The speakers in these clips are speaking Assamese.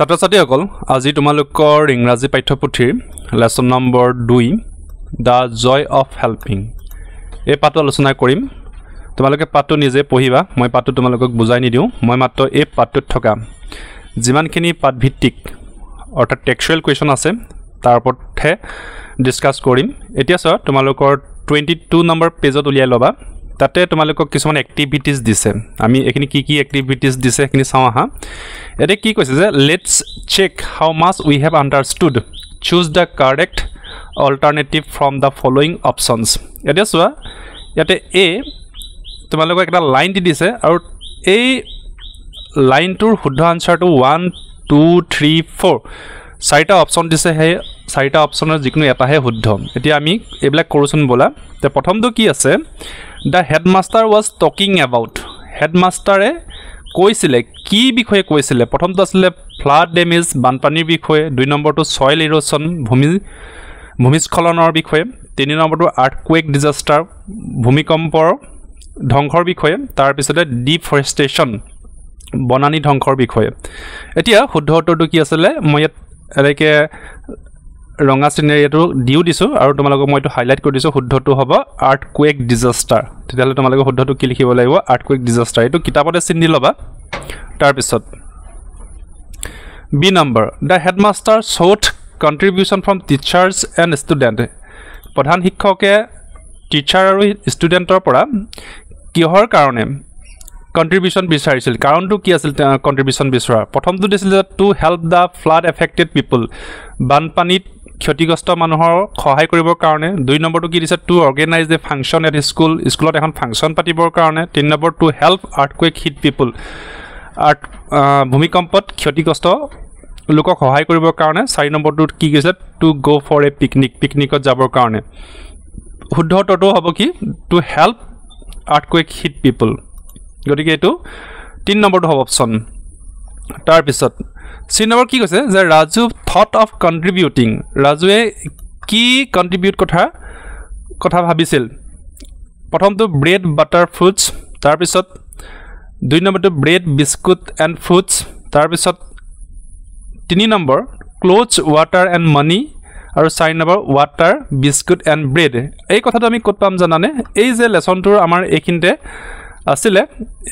ছাত্ৰ-ছাত্ৰীসকল আজি তোমালোকৰ ইংৰাজী পাঠ্যপুথিৰ lesson number 2 the joy of helping এই পাঠটো আলোচনা কৰিম তোমালোকে পাঠটো নিজে পঢ়িবা মই পাঠটো তোমালোকক বুজাই নিদিও মই মাত্ৰ এই পাঠটোত থকা যিমানখিনি পাঠভিত্তিক অৰ্থাৎ টেক্সচুৱেল কোৱেশ্চন আছে তাৰ ওপৰতহে ডিসকাস কৰিম এতিয়া সৰ তোমালোকৰ 22 নম্বৰ পেজত উলিয়াই লবা তাতে তোমালোকক কিছুমান এক্টিভিটিজ দিছে আমি এখিনি কি এক্টিভিটিজ দিছে এখিনি চাও আহা এতে কি কৈছে যে let's check how much we have understood choose the correct alternative from the following options এতে সোৱা ইয়াতে এ তোমালোকক একটা লাইন দি দিছে আৰু এই লাইনটোৰ শুদ্ধ আনসাৰটো 1 2 3 4 চাৰিটা অপশন দিছে হে চাৰিটা অপশনৰ যিকোনো এটাহে শুদ্ধ এতিয়া আমি এবিলাক কৰোচোন বলা তে প্ৰথমটো কি আছে The headmaster was talking about headmaster কৈছিলে কি বিষয়ে কৈছিলে প্ৰথমটো আছিল ফ্লাড ড্যামেজ বানপানীৰ বিষয়ে দুই নম্বৰটো সয়েল ইৰোশন ভূমিস্খলনৰ বিষয়ে তিনি নম্বৰটো আৰ্থকুৱেক ডিজাস্টাৰ ভূমিকম্পৰ ধ্বংসৰ বিষয়ে তাৰ পিছতে ডিফৰেষ্টেশন বনানী ধ্বংসৰ বিষয়ে এতিয়া শুদ্ধ উত্তৰটো কি আছিল মই একে ৰঙা চিনেৰিয়াটো দিও দিছো আৰু তোমালোকক মই এটো হাইলাইট কৰি দিছো শুদ্ধটো হ'ব আৰ্থকুৱেক ডিজাস্টাৰ তেতিয়ালে তোমালোকক শুদ্ধটো কি লিখিব লাগিব আৰ্থকুৱেক ডিজাস্টাৰ এটো কিতাপতে চিনি লবা তাৰ পিছত B number the headmaster sought contribution from teachers and student প্ৰধান শিক্ষকে টিচাৰ আৰু ষ্টুডেন্টৰ পৰা কিহৰ কাৰণে কন্ট্ৰিবিউশন বিচাৰিছিল কাৰণটো কি আছিল কন্ট্ৰিবিউশন বিচৰা প্ৰথমটো দিছিল to help the flood affected people বানপানীত ক্ষতিগ্ৰস্ত মানুহৰ সহায় কৰিবৰ কাৰণে দুই নম্বৰটো কি দিছে to organise a function at স্কুলত এখন ফাংচন পাতিবৰ কাৰণে তিন number to help earthquake hit people ভূমিকম্পত ক্ষতিগ্ৰস্ত লোকক সহায় কৰিবৰ কাৰণে চাৰি নম্বৰটো কি কৈছে টু গো ফৰ এ পিকনিকত যাবৰ কাৰণে শুদ্ধ উত্তৰটো হ'ব কি টু হেল্প আৰ্থকুৱেক হিট পিপল গতিকে এটো 3 নম্বৰটো হ'ব অপচন তাৰ পিছত সি নম্বৰ কি কৈছে যে ৰাজু থট অফ কন্ট্ৰিবিউটিং ৰাজুৱে কি কন্ট্ৰিবিউট কথা ভাবিছিল প্ৰথমটো ব্ৰেড বাটাৰ ফ্ৰুটস তাৰ পিছত দুই নম্বৰটো ব্ৰেড বিস্কুট এণ্ড ফ্ৰুটস তাৰ পিছত তিনি নম্বৰ ক্লোথছ ওয়াটাৰ এণ্ড মানি আৰু চাৰি number water biscuit and bread এই কথাটো আমি ক'ত পাম জানানে এই যে লেসনটোৰ আমাৰ এইখিনতে আছিলে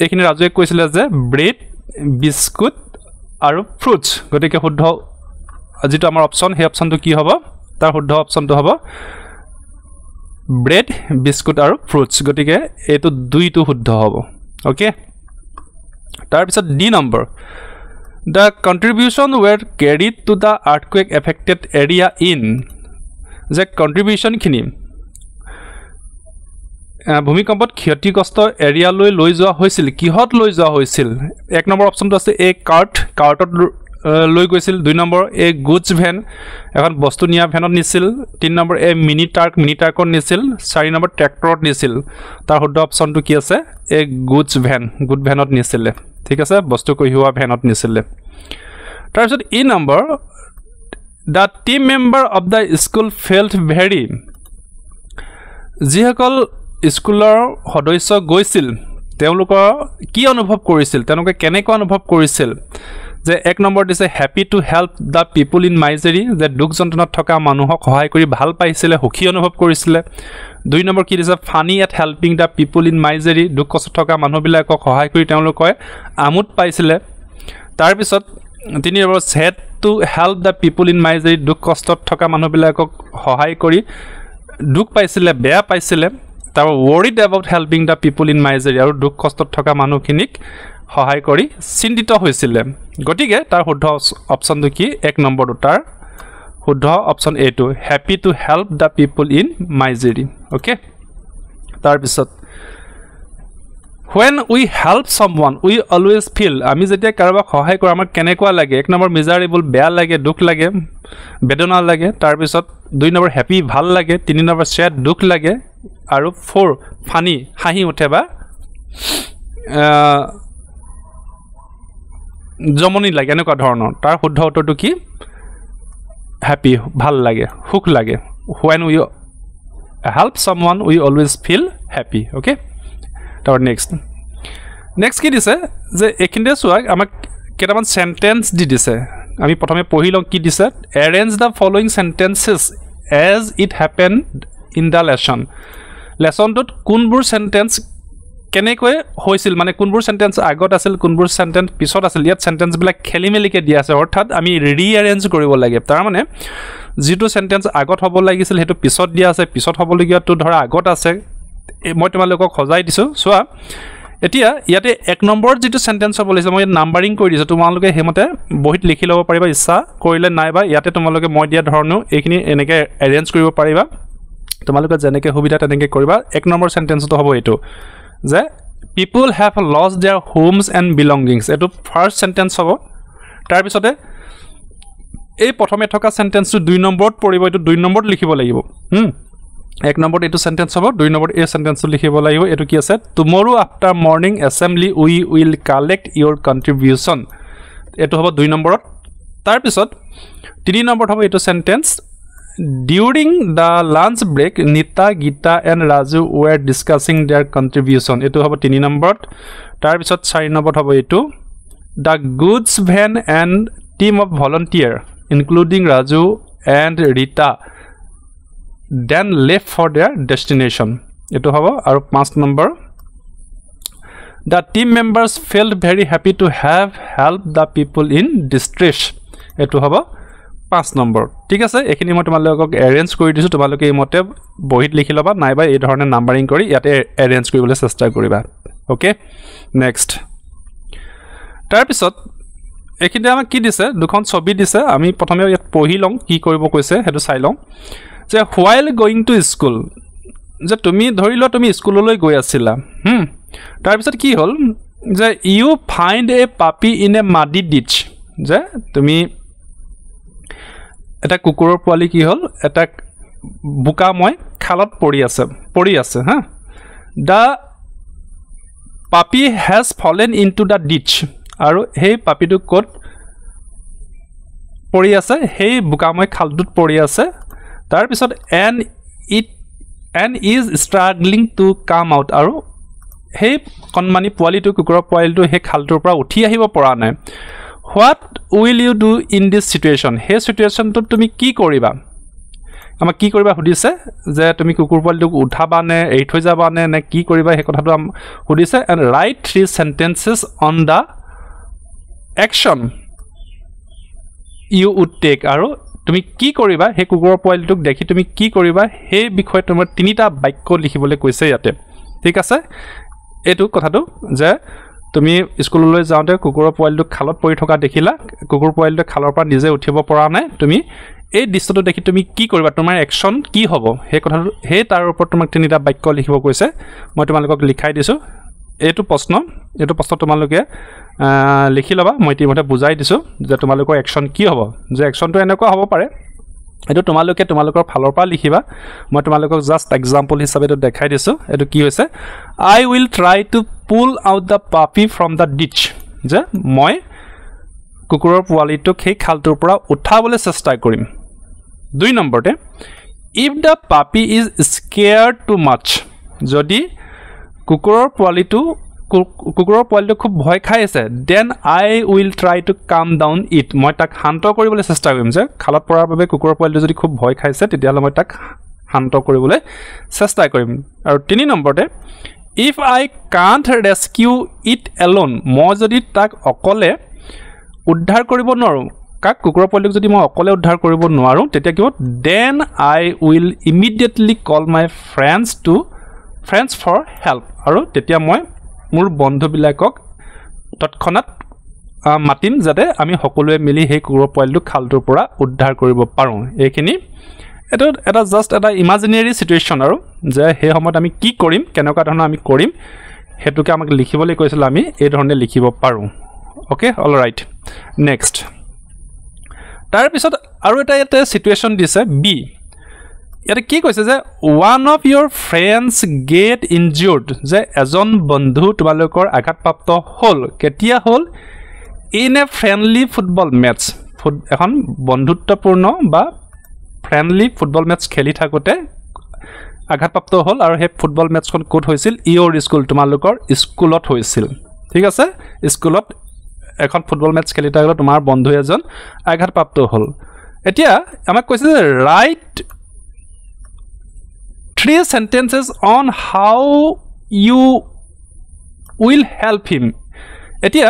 এইখিনি ৰাজুৱে কৈছিল যে ব্ৰেড বিস্কুট আৰু ফ্ৰুটস গতিকে শুদ্ধ যেটো আমাৰ অপচন হে অপচনটো কি হ'ব তাৰ শুদ্ধ অপচনটো হ'ব ব্ৰেড বিস্কুট আৰু ফ্ৰুটস গতিকে এটো দুইটো শুদ্ধ হ'ব ওকে তাৰ পিছত D number The contribution were carried to the earthquake affected area in যে contribution খিনি ভূমিকম্পত ক্ষতিগ্ৰস্ত এৰিয়ালৈ লৈ যোৱা হৈছিল কিহত লৈ যোৱা হৈছিল এক নম্বৰ অপচনটো আছে এ কাৰ্টত লৈ গৈছিল দুই নম্বৰ এ গুডছ ভ্যান এখন বস্তু নিয়া ভ্যানত নিছিল তিন নম্বৰ এ মিনি ট্ৰাকত নিছিল চাৰি নম্বৰ ট্ৰেক্টৰত নিছিল তাৰ শুদ্ধ অপচনটো কি আছে এ গুড ভ্যানত নিছিল ঠিক আছে বস্তু কঢ়িওৱা ভ্যানত নিছিল তাৰ পিছত E number the team member of the school felt very যিসকল স্কুলৰ সদস্য গৈছিল তেওঁলোকৰ কি অনুভৱ কৰিছিল তেওঁলোকে কেনেকৈ অনুভৱ কৰিছিল যে এক নম্বৰ দিছে happy to help the people in misery যে দুখ যন্ত্ৰণাত থকা মানুহক সহায় কৰি ভাল পাইছিল সুখী অনুভৱ কৰিছিল দুই নম্বৰ কি দিছে funny at helping the people in misery দুখ কষ্ট থকা মানুহবিলাকক সহায় কৰি তেওঁলোকে আমোদ পাইছিল তাৰ পিছত তিনি number said to help the people in misery দুখ কষ্টত থকা মানুহবিলাকক সহায় কৰি দুখ পাইছিল বেয়া পাইছিল তাৰ worried about helping the people in Misery আৰু দুখ কষ্টত থকা মানুহখিনিক সহায় কৰি চিন্তিত হৈছিল গতিকে তাৰ শুদ্ধ অপচনটো কি এক নম্বৰটো তাৰ শুদ্ধ option A two happy to help the people in Misery okay তাৰ পিছত when we help someone we always feel আমি যেতিয়া কাৰোবাক সহায় কৰোঁ আমাৰ কেনেকুৱা লাগে এক নম্বৰ মিজাৰেবল বেয়া লাগে দুখ লাগে বেদনা লাগে তাৰ পিছত দুই নম্বৰ হ্যাপি ভাল লাগে তিনি নম্বৰ স্যাড দুখ লাগে আৰু 4 ফানি হাঁহি উঠে বা জমনি লাগে এনেকুৱা ধৰণৰ তাৰ শুদ্ধ উত্তৰটো কি হ্যাপি ভাল লাগে সুখ লাগে when we help someone we always feel happy okay তাৰ নেক্সট কি দিছে যে এখিনতে সোৱা আমাক কেটামান সেন্টেন্স দি দিছে আমি প্ৰথমে পঢ়ি লওঁ কি দিছে arrange the following sentences as it happened in the lesson লেসনটোত কোনবোৰ সেন্টেন্স কেনেকৈ হৈছিল মানে কোনবোৰ সেন্টেন্স আগত আছিল কোনবোৰ সেন্টেন্স পিছত আছিল ইয়াত সেন্টেন্স বিলাক খেলিমেলিকে দিয়া আছে অৰ্থাৎ আমি ৰিএৰেঞ্জ কৰিব লাগে তাৰ মানে যেটো সেন্টেন্স আগত হ'ব লাগিছিল হেতু পিছত দিয়া আছে পিছত হ'বলগিয়াটো ধৰা আগত আছে মই তোমালোকক সজাই দিছো সোৱা এতিয়া ইয়াতে এক নম্বৰ যেটো সেন্টেন্স হ'ব লাগিছে মই নাম্বাৰিং কৰি দিছো তোমালোকে হেমতে বহিত লিখি লব পাৰিবা ইচ্ছা কৰিলে নাইবা ইয়াতে তোমালোকে মই দিয়া ধৰণে এইখিনি এনেকে এৰেঞ্জ কৰিব পাৰিবা তোমালোকে যেনেকে সুবিধা তেনেকে কৰিবা এক নম্বৰ সেন্টেন্সটো হ'ব এটো যে people have lost their homes and belongings এটো ফার্স্ট সেন্টেন্স হ'ব তাৰ পিছতে এই প্ৰথমে থকা সেন্টেন্সটো দুই নম্বৰত পৰিব এটো দুই নম্বৰত লিখিব লাগিব এক নম্বৰত এটো সেন্টেন্স হ'ব দুই নম্বৰত এই সেন্টেন্সটো লিখিব লাগিব এটো কি আছে tomorrow after morning assembly we will collect your contribution এটো হ'ব দুই নম্বৰত তাৰ পিছত তিনি নম্বৰত হ'ব এটো sentence During the lunch break, Nita, Gita and Raju were discussing their contribution. Eto hobo 3 number. Tar pisot 4 number hobo eto. The goods van and team of volunteer, including Raju and Rita, then left for their destination. Eto hobo aru 5 number. The team members felt very happy to have helped the people in distress. Eto hobo 5 number ঠিক আছে এখিনি মই তোমালোকক এৰেঞ্জ কৰি দিছো তোমালোকে এই মতে বহিত লিখি লবা নাইবা এই ধৰণে নাম্বাৰিং কৰি ইয়াতে এৰেঞ্জ কৰিবলৈ চেষ্টা কৰিবা ওকে নেক্সট তাৰ পিছত এখিনি আমাক কি দিছে দুখন ছবি দিছে আমি প্ৰথমে ইয়াত পঢ়ি লওঁ কি কৰিব কৈছে হেতু চাই লওঁ যে while going to school যে তুমি ধৰিলো তুমি স্কুললৈ গৈ আছিলা তাৰ পিছত কি হ'ল যে you find a puppy in a muddy ditch যে তুমি এটা কুকুৰৰ পোৱালি কি হ'ল এটা বুকাময় খালত পৰি আছে হা the puppy has fallen into the ditch আৰু হেই পাপিটো কোট পৰি আছে হেই বুকাময় খালটোত পৰি আছে তাৰ পিছত N is struggling to come out আৰু হেই কনমানি পোৱালিটো কুকুৰৰ পোৱালিটো হে খালটোৰ পৰা উঠি আহিব পৰা নাই What will you do in this situation? He situation to tumi ki koriba? Ama ki koriba hudise je tumi kukur poalitoku uthaba ne ei thoi jaba ne ki koriba he kotha to hudise and write 3 sentences on the action you would take aro tumi ki koriba he kukur poalitok dekhi tumi ki koriba he bikhoy tomar tinita bakyo likhibole koise yate thik ase etu kotha to je তুমি স্কুললৈ যাওঁতে কুকুৰৰ পোৱালিটো খালত পৰি থকা দেখিলা কুকুৰ পোৱালিটো খালৰ পৰা নিজে উঠিব পৰা নাই তুমি এই দৃশ্যটো দেখি তুমি কি কৰিবা তোমাৰ একচন কি হ'ব সেই কথাটো সেই তাৰ ওপৰত তোমাক তিনিটা বাক্য লিখিব কৈছে মই তোমালোকক লিখাই দিছো এইটো প্ৰশ্ন তোমালোকে লিখি লবা মই ইতিমধ্যে বুজাই দিছো যে তোমালোকৰ একচন কি হ'ব যে একচনটো এনেকুৱা হ'ব পাৰে এটো তোমালোকৰ ফালৰ পৰা লিখিবা মই তোমালোকক জাস্ট এক্সাম্পল হিচাপে তো দেখাই দিছো এটো কি হৈছে I will try to pull out the puppy from the ditch যে মই কুকুৰৰ পোৱালিটো সেই খালটোৰ পৰা উঠাবলৈ চেষ্টা কৰিম দুই নম্বৰতে if the puppy is scared too much যদি কুকুৰৰ পোৱালিটো খুব ভয় খাই আছে then I will try to calm down it মই তাক শান্ত কৰিবলৈ চেষ্টা কৰিম যে খালত পৰাৰ বাবে কুকুৰৰ পোৱালিটো যদি খুব ভয় খাইছে তেতিয়াহলে মই তাক শান্ত কৰিবলৈ চেষ্টা কৰিম আৰু তিনি নম্বৰতে if I can't rescue it alone মই যদি তাক অকলে উদ্ধাৰ কৰিব নোৱাৰো কাক কুকুৰৰ পোৱালিক যদি মই অকলে উদ্ধাৰ কৰিব নোৱাৰো তেতিয়া কি হ'ব then I will immediately call my friends for help আৰু তেতিয়া মই মোৰ বন্ধুবিলাকক তৎক্ষণাত মাতিম যাতে আমি সকলোৱে মিলি সেই কুকুৰৰ পোৱালিটো খালটোৰ পৰা উদ্ধাৰ কৰিব পাৰো এইখিনি এটা জাস্ট এটা ইমাজিনাৰী সিচুৱেচন আৰু যে সেই সময়ত আমি কি কৰিম কেনেকুৱা ধৰণৰ আমি কৰিম হেতুকে আমাক লিখিবলৈ কৈছিল আমি এই ধৰণে লিখিব পাৰো ওকে অল ৰাইট নেক্সট তাৰ পিছত আৰু এটা সিচুৱেচন দিছে বি ইয়াতে কি কৈছে যে one of your friends get injured যে এজন বন্ধু তোমালোকৰ আঘাতপ্ৰাপ্ত হল কেতিয়া হল in a friendly football match এখন বন্ধুত্বপূৰ্ণ বা ফ্ৰেন্ডলি ফুটবল মেচ খেলি থাকোতে আঘাতপ্ৰাপ্ত হল আৰু হে ফুটবল মেচখন কোট হৈছিল ইওৰ স্কুল তোমালোকৰ স্কুলত হৈছিল ঠিক আছে স্কুলত এখন ফুটবল মেটচ খেলি থাকলে তোমাৰ বন্ধু এজন আঘাতপ্ৰাপ্ত হ'ল এতিয়া আমাক কৈছে যে right 3 sentences on how you will help him এতিয়া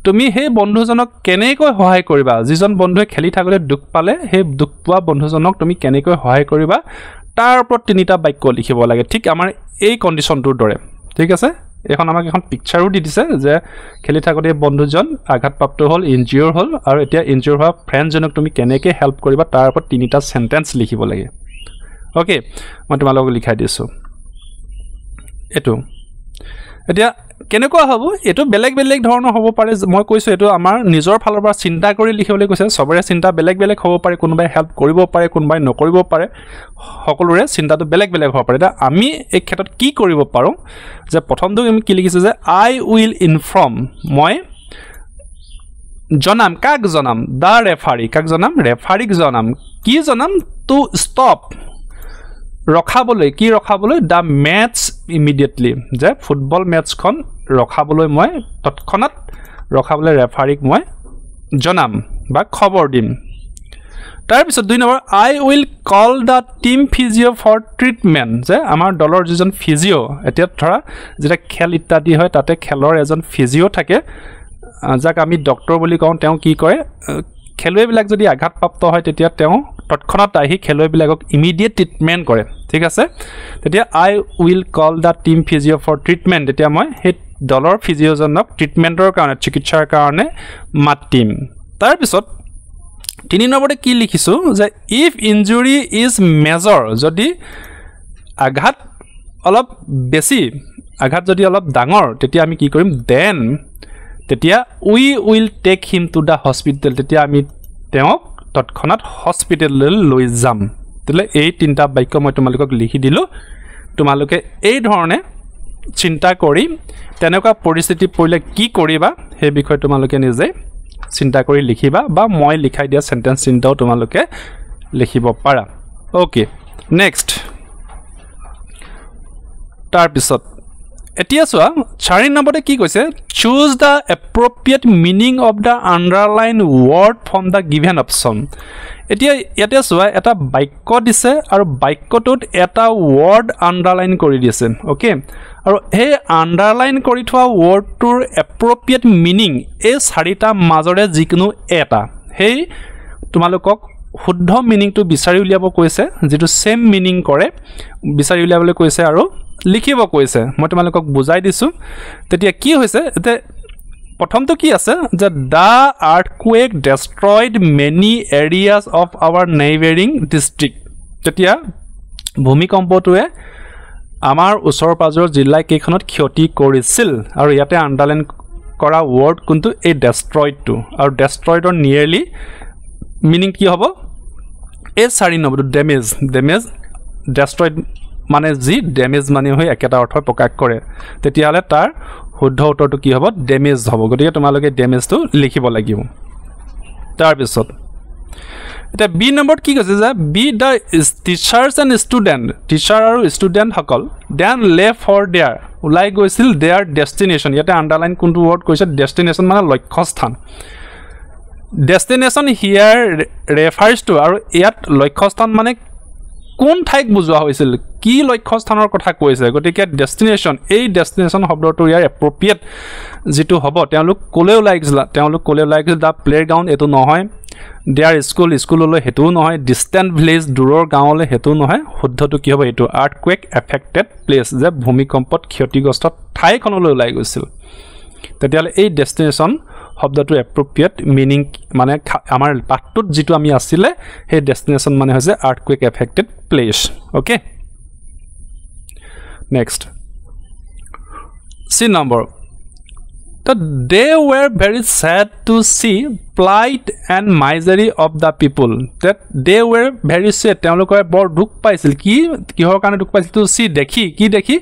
তুমি সেই বন্ধুজনক কেনেকৈ সহায় কৰিবা যিজন বন্ধুৱে খেলি থাকলে দুখ পালে সেই দুখ পোৱা বন্ধুজনক তুমি কেনেকৈ সহায় কৰিবা তাৰ ওপৰত তিনিটা বাক্য লিখিব লাগে ঠিক আমাৰ এই কন্ডিশনটোৰ দৰে ঠিক আছে এখন আমাক এখন পিকচাৰো দি দিছে যে খেলি থাকতে বন্ধুজন আঘাতপ্ৰাপ্ত হ'ল ইনজিউৰ হ'ল আৰু এতিয়া ইনজিউৰ হোৱা ফ্ৰেণ্ডজনক তুমি কেনেকৈ হেল্প কৰিবা তাৰ ওপৰত তিনিটা সেন্টেন্স লিখিব লাগে ওকে মই তোমালোকক লিখাই দিছো এটো এতিয়া কেনেকুৱা হ'ব এটো বেলেগ বেলেগ ধৰণৰ হ'ব পাৰে মই কৈছো এটো আমাৰ নিজৰ ফালৰ পৰা চিন্তা কৰি লিখিবলৈ কৈছে সবৰে চিন্তা বেলেগ বেলেগ হ'ব পাৰে কোনোবাই হেল্প কৰিব পাৰে কোনোবাই নকৰিব পাৰে সকলোৰে চিন্তাটো বেলেগ বেলেগ হ'ব পাৰে এটা আমি এই ক্ষেত্ৰত কি কৰিব পাৰো যে প্ৰথমটো আমি কি লিখিছো যে আই উইল ইনফৰ্ম মই জনাম কাক জনাম দা ৰেফাৰী কাক জনাম ৰেফাৰীক জনাম কি জনাম টু ষ্টপ ৰখাবলৈ কি ৰখাবলৈ দা মেটচ ইমিডিয়েটলি যে ফুটবল মেটচখন ৰখাবলৈ মই তৎক্ষণাত ৰখাবলৈ ৰেফাৰীক মই জনাম বা খবৰ দিম তাৰ পিছত 2 number I will call the team physio for treatment যে আমাৰ দলৰ যিজন ফিজিও এতিয়া ধৰা যেটা খেল ইত্যাদি হয় তাতে খেলৰ এজন ফিজিও থাকে যাক আমি ডক্টৰ বুলি কওঁ তেওঁ কি কয় খেলুৱৈবিলাক যদি আঘাতপ্ৰাপ্ত হয় তেতিয়া তেওঁ তৎক্ষণাত আহি খেলুৱৈবিলাকক ইমিডিয়েট ট্ৰিটমেন্ট কৰে ঠিক আছে তেতিয়া I will call the team physio for treatment তেতিয়া মই হে দলৰ ফিজিওজনক ট্ৰিটমেন্টৰ কাৰণে চিকিৎসাৰ কাৰণে মাতিম তাৰ পিছত 3 নম্বৰতে কি লিখিছো যে ইফ ইনজুৰি ইজ মেজৰ যদি আঘাত অলপ বেছি আঘাত যদি অলপ ডাঙৰ তেতিয়া আমি কি কৰিম দেন তেতিয়া we will take him to the hospital তেতিয়া আমি তেওঁক তৎক্ষণাত হস্পিটেললৈ লৈ যাম তেলে এই তিনটা বাক্য মই তোমালোকক লিখি দিলো তোমালোকে এই ধৰণে চিন্তা কৰি তেনেকুৱা পৰিস্থিতি পৰিলে কি কৰিবা সেই বিষয় তোমালোকে নিজে চিন্তা কৰি লিখিবা বা মই লিখাই দিয়া সেন্টেন্স চিন্তাও তোমালোকে লিখিব পাৰা ওকে নেক্সট তাৰ পিছত এতিয়া চোৱা 4 নম্বৰতে কি কৈছে choose the appropriate meaning of the underlined word from the given option এতিয়া ইয়াতে চোৱা এটা বাক্য দিছে আৰু বাক্যটোত এটা word underline কৰি দিছে ওকে আৰু এই underline কৰি থোৱা wordটোৰ appropriate meaning এই চাৰিটা মাজৰে যিকোনো এটা হেই তোমালোকক শুদ্ধ মিনিংটো বিচাৰি উলিয়াব কৈছে যেটো সেম মিনিং কৰে বিচাৰি উলিয়াবলৈ কৈছে আৰু লিখিব কৈছে মই তোমালোকক বুজাই দিছো তেতিয়া কি হৈছে এতে প্ৰথমটো কি আছে যে the earthquake destroyed many areas of our neighbouring district তেতিয়া ভূমিকম্পটোৱে আমাৰ ওচৰ পাজৰৰ জিলা কেইখনত ক্ষতি কৰিছিল আৰু ইয়াতে আন্ডাৰলাইন কৰা ওয়াৰ্ড কোনটো এই ডেষ্ট্ৰয়ডটো আৰু ডেষ্ট্ৰয়ডৰ নিয়াৰলি মিনিং কি হ'ব এই 4 নম্বৰটো ড্যামেজ ডেষ্ট্ৰয়ড মানে জি ড্যামেজ মানে হৈ একেটা অৰ্থ প্ৰকাশ কৰে তেতিয়ালে তাৰ শুদ্ধ উত্তৰটো কি হ'ব ড্যামেজ হ'ব গতিকে তোমালোকে ড্যামেজটো লিখিব লাগিব তাৰ পিছত এটা বি নম্বৰত কি কৈছে যে B the teachers and student teacher আৰু ষ্টুডেণ্ট সকল দেন লে ফৰ দেয়াৰ উলাই গৈছিল দেয়াৰ ডেষ্টিনেশ্যন ইয়াতে আন্ডাৰলাইন কোনটো ৱৰ্ড কৈছে ডেষ্টিনেশ্যন মানে লক্ষ্যস্থান ডেষ্টিনেশ্যন হিয়াৰ ৰেফাৰ্স টু আৰু ইয়াত লক্ষ্যস্থান মানে কোন ঠাইক বুজোৱা হৈছিল কি লক্ষ্যস্থানৰ কথা কৈছে গতিকে ডেষ্টিনেশ্যন এই ডেষ্টিনেশ্যন শব্দটো ইয়াৰ এপ্ৰোপ্ৰিয়েট যেটো হ'ব তেওঁলোক কোলে ওলাই গৈছিল দা প্লে গ্ৰাউণ্ড এটো নহয় দেয়াৰ স্কুললৈ হেতু নহয় ডিস্টেন্ট ভিলেজ দূৰৰ গাঁৱলৈ হেতু নহয় শুদ্ধটো কি হ'ব এটো আৰ্থকুৱেক এফেক্টেড প্লেস যে ভূমিকম্পত ক্ষতিগ্ৰস্ত ঠাইখনলৈ ওলাই গৈছিল তেতিয়ালে এই ডেষ্টিনেশ্যন শব্দটো এপ্ৰোপ্ৰিয়েট মিনিং মানে আমাৰ পাঠটোত যেটো আমি আছিলে সেই ডেষ্টিনেশ্যন মানে হৈছে earthquake affected place okay next C number they were very sad to see plight and misery of the people that they were very sad তেওঁলোকৰ বৰ দুখ পাইছিল কিহৰ কাৰণে দুখ পাইছিল to see দেখি কি দেখি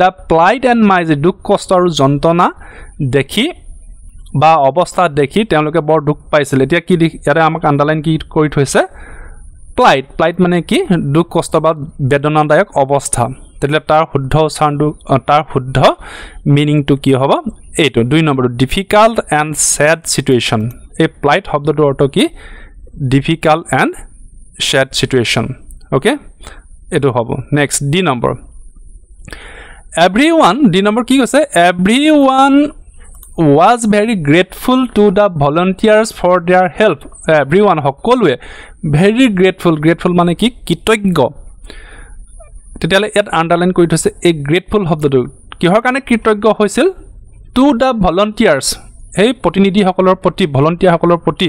the plight and misery দুখ কষ্ট আৰু যন্ত্ৰণা দেখি বা অৱস্থা দেখি তেওঁলোকে বৰ দুখ পাইছিল এতিয়া কি ইয়াতে আমাক আন্ডাৰলাইন কি কৰি থৈছে plight মানে কি দুখ কষ্ট বা বেদনাদায়ক অৱস্থা তেতিয়াহ'লে তাৰ শুদ্ধ উচ্চাৰণটো তাৰ শুদ্ধ মিনিংটো কি হ'ব এইটো 2 নম্বৰটো ডিফিকাল্ট এণ্ড স্যাড সিচুৱেশ্যন এই প্লাইট শব্দটোৰ অৰ্থ কি difficult and sad situation okay এটো হ'ব next D number everyone D number কি কৈছে everyone was very grateful to the volunteers for their help everyone সকলোৱে very grateful মানে কি কৃতজ্ঞ তেতিয়ালে ইয়াত আন্ডাৰলাইন কৰি থৈছে এই গ্ৰেটফুল শব্দটো কিহৰ কাৰণে কৃতজ্ঞ হৈছিল to the volunteers এই প্ৰতিনিধিসকলৰ প্ৰতি ভলন্টিয়াৰসকলৰ প্ৰতি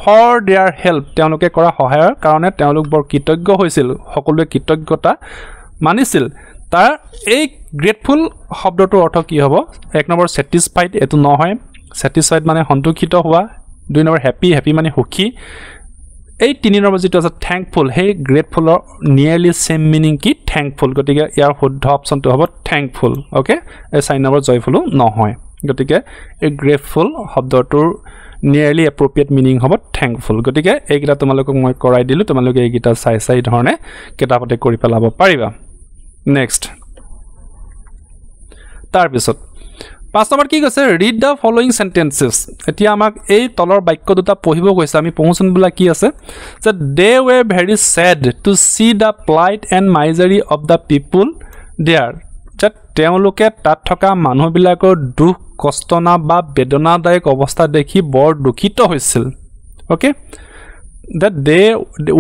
for their help তেওঁলোকে কৰা সহায়ৰ কাৰণে তেওঁলোক বৰ কৃতজ্ঞ হৈছিল সকলোৱে কৃতজ্ঞতা মানিছিল তাৰ এই গ্ৰেটফুল শব্দটোৰ অৰ্থ কি হ'ব এক নম্বৰ স্যাটিসফাইড এটো নহয় স্যাটিসফাইড মানে সন্তুষ্টিত হোৱা 2 নম্বৰ হ্যাপি মানে সুখী এই 3 নম্বৰ যেটো আছে থ্যাঙ্কফুল হে গ্ৰেটফুলৰ নিয়াৰলি সেম মিনিং কি থ্যাঙ্কফুল গতিকে ইয়াৰ শুদ্ধ অপচনটো হ'ব থ্যাঙ্কফুল ওকে এই 4 নম্বৰ জয়ফুল নহয় গতিকে এই গ্ৰেটফুল শব্দটোৰ নিয়াৰলি এপ্ৰোপ্ৰিয়েট মিনিং হ'ব থ্যাঙ্কফুল গতিকে এইগিটা তোমালোকক মই কৰাই দিলো তোমালোকে এইগিটা চাই ধৰণে কিতাপতে কৰি পেলাব পাৰিবা নেক্সট তাৰ পিছত 5 নম্বৰ কি কৈছে ৰিড দা ফলোইং সেন্টেন্সেস এতিয়া আমাক এই তলৰ বাক্য দুটা পঢ়িব কৈছে আমি পঢ়োচোন বুলা কি আছে যে দে were very sad to see the plight and misery of the people there যে তেওঁলোকে তাত থকা মানুহবিলাকৰ দুখ কষ্টনা বা বেদনাদায়ক অৱস্থা দেখি বৰ দুখিত হৈছিল okay that they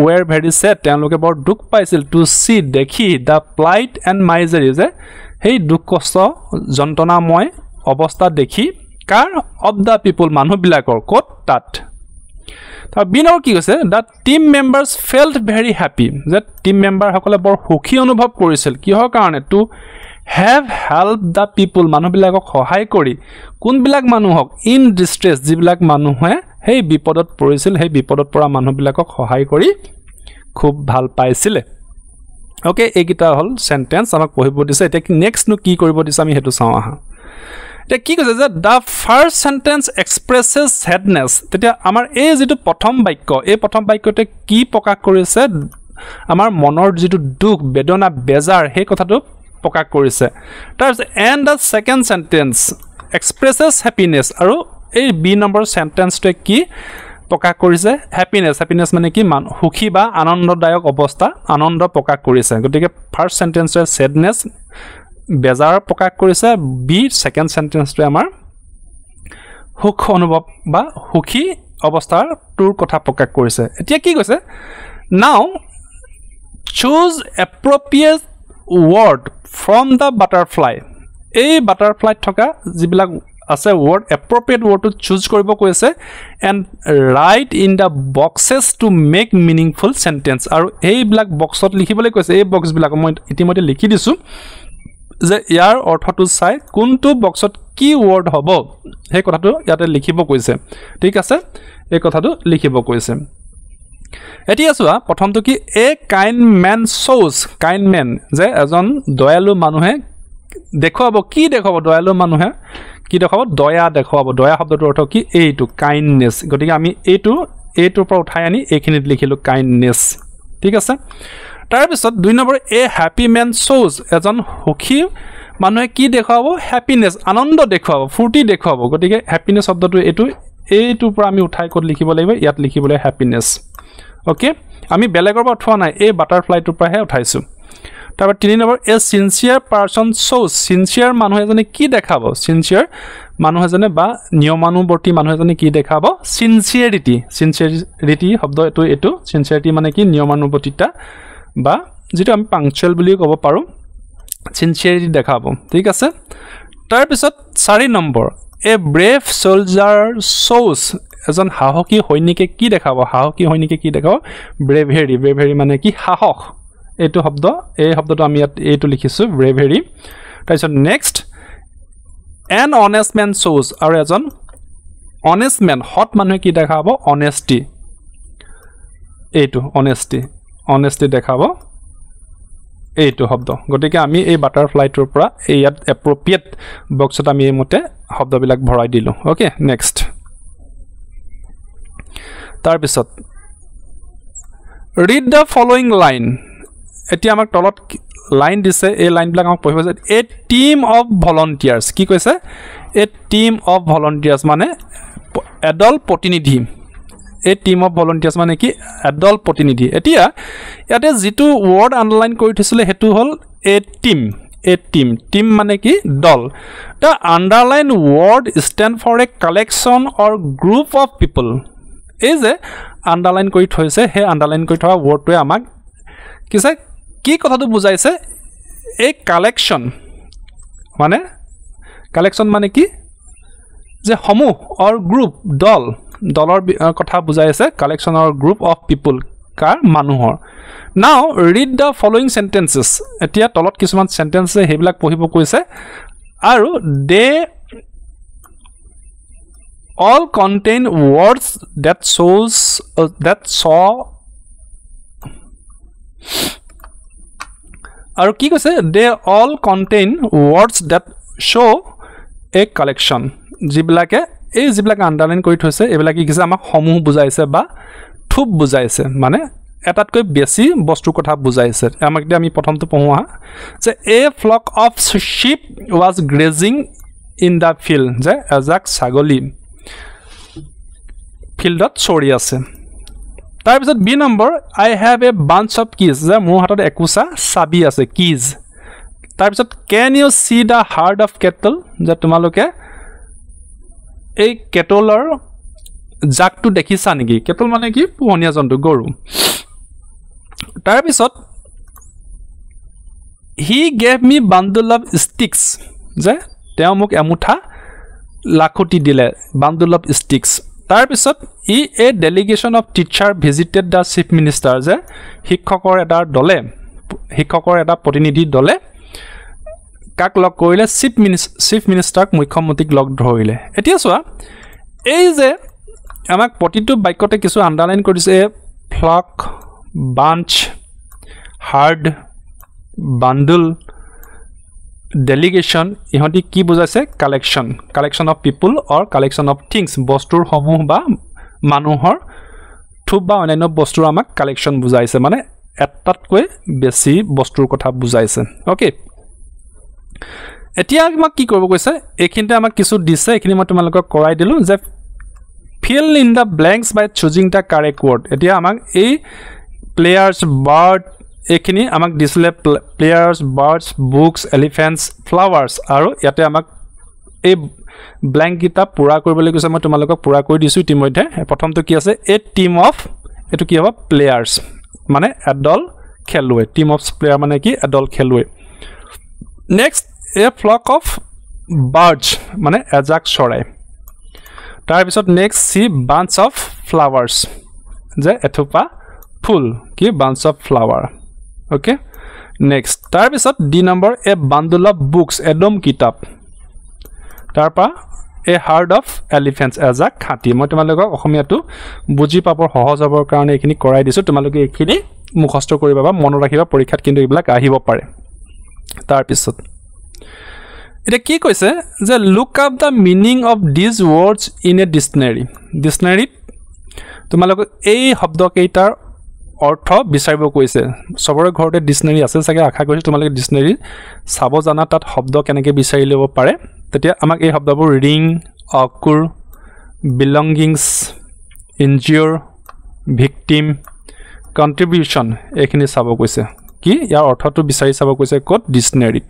were very sad তেওঁলোকে বৰ দুখ পাইছিল to see দেখি the plight and misery যে হেই দুখ কষ্ট যন্ত্ৰণাময় অৱস্থা দেখি কাৰ of the people মানুহবিলাকৰ কোট তাত তাৰ বিনৰ কি কৈছে the team members felt very happy যে টিম মেম্বাৰ সকলে বৰ সুখী অনুভৱ কৰিছিল কিহৰ কাৰণে to have helped the people মানুহবিলাকক সহায় কৰি কোনবিলাক মানুহক in distress যিবিলাক মানুহে হেই বিপদত পৰিছিল হেই বিপদত পৰা মানুহবিলাকক সহায় কৰি খুব ভাল পাইছিল ওকে এইগিটা হল সেন্টেন্স আমাক পঢ়িব দিছে এটা নেক্সট নো কি কৰিব দিছে আমি হেতু চাও আহা এটা কি কৈছে যে the first sentence expresses sadness তেতিয়া আমাৰ এই যেটো প্ৰথম বাক্য এই প্ৰথম বাক্যতে কি প্ৰকাশ কৰিছে আমাৰ মনৰ যেটো দুখ বেদনা বেজাৰ সেই কথাটো প্ৰকাশ কৰিছে তাৰ and the second sentence expresses happiness আৰু এই বি নম্বৰ সেন্টেন্সটো কি প্ৰকাশ কৰিছে হ্যাপিনেস মানে কি সুখী বা আনন্দদায়ক অৱস্থা আনন্দ প্ৰকাশ কৰিছে গতিকে ফাৰ্স্ট সেন্টেন্সটো স্যাডনেস বেজাৰ প্ৰকাশ কৰিছে বি সেকেন্ড সেন্টেন্সটো আমাৰ সুখ অনুভৱ বা সুখী অৱস্থাৰ তোৰ কথা প্ৰকাশ কৰিছে এতিয়া কি কৈছে নাও choose appropriate word from the butterfly এই বাটাৰফ্লাই থকা যিবিলাক আছে word appropriate word to choose কৰিব কৈছে and write in the boxes to make meaningful sentence আৰু এই ব্ল্যাক বক্সত লিখিবলৈ কৈছে এই বক্স বিলাক মই ইতিমধ্যে লিখি দিছো যে ইয়াৰ অৰ্থটো চাই কোনটো বক্সত কি word হ'ব সেই কথাটো ইয়াতে লিখিব কৈছে ঠিক আছে এই কথাটো লিখিব কৈছে এতিয়া চোৱা প্ৰথমটো কি a kind man shows kind man যে এজন দয়ালু মানুহে দেখুৱাব কি দেখুৱাব দয়ালু মানুহে কি দেখুৱাব দয়া দেখুৱাব দয়া শব্দটোৰ অৰ্থ কি এইটো কাইন্ডনেস গতিকে আমি এইটোৰ পৰা উঠাই আনি এইখিনিত লিখিলো কাইন্ডনেস ঠিক আছে তাৰ পিছত 2 নম্বৰ এ হ্যাপি ম্যান shows এজন সুখী মানুহে কি দেখুৱাব হ্যাপিনেস আনন্দ দেখুৱাব ফুৰ্তি দেখুৱাব গতিকে হ্যাপিনেস শব্দটো এইটোৰ পৰা আমি উঠাই ক'ত লিখিব লাগিব ইয়াত লিখিবলৈ হ্যাপিনেস ওকে আমি বেলেগৰ পৰা উঠোৱা নাই এই বাটাৰফ্লাইটোৰ পৰাহে উঠাইছো তাৰপৰ 3 নম্বৰ এ সিনসিয়াৰ পাৰসন shows সিনসিয়াৰ মানুহ এজনে কি দেখাব সিনসিয়াৰ মানুহ এজনে বা নিয়মানুবৰ্তী মানুহ এজনে কি দেখাব সিনসিয়াৰিটি শব্দ এটো সিনসিয়াৰিটি মানে কি নিয়মানুবৰ্তীতা বা যেটো আমি পাংচুৱেল বুলি ক'ব পাৰো সিনসিয়াৰিটি দেখাব ঠিক আছে তাৰ পিছত 4 নম্বৰ এ ব্ৰেভ সোলজাৰ shows এজন সাহসী সৈনিকে কি দেখাব সাহসী সৈনিকে কি দেখাব ব্ৰেভেৰি মানে কি সাহস এইটো শব্দ এই শব্দটো আমি ইয়াত এইটো লিখিছো ব্ৰেভেৰি তাৰপিছত next N honest man shows আৰু এজন অনেষ্ট ম্যান হট মানুহে কি দেখাব অনেষ্টি এইটো অনেষ্টি দেখাব এইটো শব্দ গতিকে আমি এই বাটাৰফ্লাইটোৰ পৰা ইয়াত এপ্ৰোপ্ৰিয়েট বক্সত আমি এই মতে শব্দবিলাক ভৰাই দিলো ওকে নেক্সট তাৰ পিছত ৰিড দা ফলোইং লাইন এতিয়া আমাক তলত লাইন দিছে এই লাইনবিলাক আমাক পঢ়িব যে এ টিম অফ ভলণ্টিয়াৰ্ছ কি কৈছে এ টিম অফ ভলণ্টিয়াৰ্ছ মানে এডল প্ৰতিনিধি এ টিম অফ ভলণ্টিয়াৰ্ছ মানে কি এডল প্ৰতিনিধি এতিয়া ইয়াতে যিটো ৱৰ্ড আণ্ডাৰলাইন কৰি থৈছিলে সেইটো হ'ল এ টিম মানে কি দল the underline word stand for a collection or group of people এই যে আণ্ডাৰলাইন কৰি থৈছে হে আণ্ডাৰলাইন কৰি থকা ৱৰ্ডটোৱে আমাক কিছে কি কথাটো বুজাইছে এই কালেকশ্যন মানে কি যে সমূহ অৰ গ্ৰুপ দলৰ কথা বুজাইছে কালেকশ্যন অৰ গ্ৰুপ অফ পিপল কাৰ মানুহৰ নাও ৰিড দ্য ফলোইং সেন্টেন্সেস এতিয়া তলত কিছুমান সেন্টেন্স হেবিলাক পঢ়িব কৈছে আৰু দে all contain words that saw আৰু কি কৈছে they all contain words that show a collection যিবিলাকে আণ্ডাৰলাইন কৰি থৈছে এইবিলাক কি কৈছে আমাক সমূহ বুজাইছে বা থুপ বুজাইছে মানে এটাতকৈ বেছি বস্তুৰ কথা বুজাইছে আমাক আমি প্ৰথমটো পঢ়োৱা যে a flock of sheep was grazing in the field যে এজাক ছাগলী ফিল্ডত চৰি আছে তাৰ পিছত B number I have a bunch of keys যে মোৰ হাতত একোছা চাবি আছে keys তাৰ পিছত can you see the herd of cattle যে তোমালোকে এই কেটলৰ জাকটো দেখিছা নেকি কেটল মানে কি পোহনীয়া জন্তু গৰু তাৰ পিছত he gave me bundle of sticks যে তেওঁ মোক এমুঠা লাখুটি দিলে bundle of sticks তাৰ পিছত a delegation of teacher visited the chief minister যে শিক্ষকৰ এটা প্ৰতিনিধি দলে কাক লগ কৰিলে চিফ মিনিষ্টাৰক মুখ্যমন্ত্ৰীক লগ ধৰিলে এতিয়া চোৱা এই যে আমাক প্ৰতিটো বাক্যতে কিছু আণ্ডাৰলাইন কৰিছে flock bunch herd bundle delegation ইহঁতি কি বুজাইছে collection of people or collection of things বস্তুৰ সমূহ বা মানুহৰ থুপ বা অন্যান্য বস্তুৰ আমাক কালেকশ্যন বুজাইছে মানে এটাতকৈ বেছি বস্তুৰ কথা বুজাইছে অ'কে এতিয়া আমাক কি কৰিব কৈছে এইখিনিতে আমাক কিছু দিছে এইখিনি মই তোমালোকক কৰাই দিলোঁ যে fill in the blanks by choosing the correct word এতিয়া আমাক এই players bird এইখিনি আমাক দিছিলে players birds books elephants flowers আৰু ইয়াতে আমাক এই blank গিটা পুৰা কৰিবলৈ কৈছে মই তোমালোকক পুৰা কৰি দিছো ইতিমধ্যে প্ৰথমটো কি আছে a team of এটো কি হ'ব players মানে এডল খেলুৱৈ team of player মানে কি এডল খেলুৱৈ next a flock of birds মানে এজাক চৰাই তাৰ পিছত next see bunch of flowers যে এথোপা ফুল কি bunch of flower okay next তাৰ পিছত d number a bundle of books এদম কিতাপ তাৰপা a herd of elephants এজাক হাতী মই তোমালোকক অসমীয়াটো বুজি পাবৰ সহজ হ'বৰ কাৰণে এইখিনি কৰাই দিছো তোমালোকে এইখিনি মুখস্থ কৰিবা বা মনত ৰাখিবা পৰীক্ষাত কিন্তু এইবিলাক আহিব পাৰে তাৰ পিছত এটা কি কৈছে যে look up the meaning of these words in a dictionary তোমালোক এই শব্দ কেইটাৰ অৰ্থ বিচাৰিব কৈছে সবৰে ঘৰতে ডিকশনাৰী আছে চাগে আশা কৰিছো তোমালোকে ডিকশনাৰী চাব জানা তাত শব্দ কেনেকৈ বিচাৰি ল'ব পাৰে তেতিয়া আমাক এই শব্দবোৰ ring occur belongings injure victim contribution এইখিনি চাব কৈছে কি ইয়াৰ অৰ্থটো বিচাৰি চাব কৈছে কোড ডিকশনাৰীত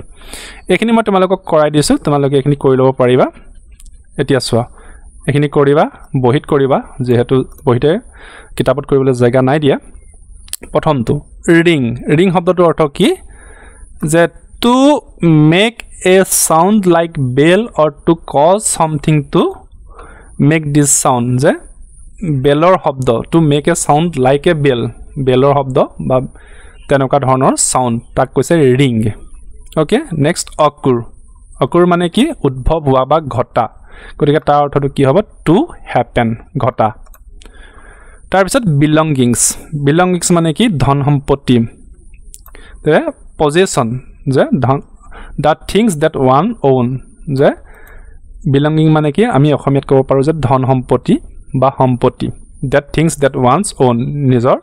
এইখিনি মই তোমালোকক কৰাই দিছো তোমালোকে এইখিনি কৰি ল'ব পাৰিবা এতিয়া চোৱা এইখিনি কৰিবা বহিত কৰিবা যেহেতু বহিতে কিতাপত কৰিবলৈ জায়গা নাই দিয়া প্ৰথমটো ring শব্দটোৰ অৰ্থ কি যে to make a sound like bell or to cause something to make this sound যে বেলৰ শব্দ to make a sound like a bell বেলৰ শব্দ বা তেনেকুৱা ধৰণৰ সাউন্ড তাক কৈছে ring ওকে নেক্সট occur মানে কি উদ্ভৱ হোৱা বা ঘটা গতিকে তাৰ অৰ্থটো কি হ'ব to happen ঘটা তাৰ পিছত belongings মানে কি ধন সম্পত্তি তে possession যে the things that one own যে belonging মানে কি আমি অসমীয়াত ক'ব পাৰো যে ধন সম্পত্তি বা সম্পত্তি that things that one's own নিজৰ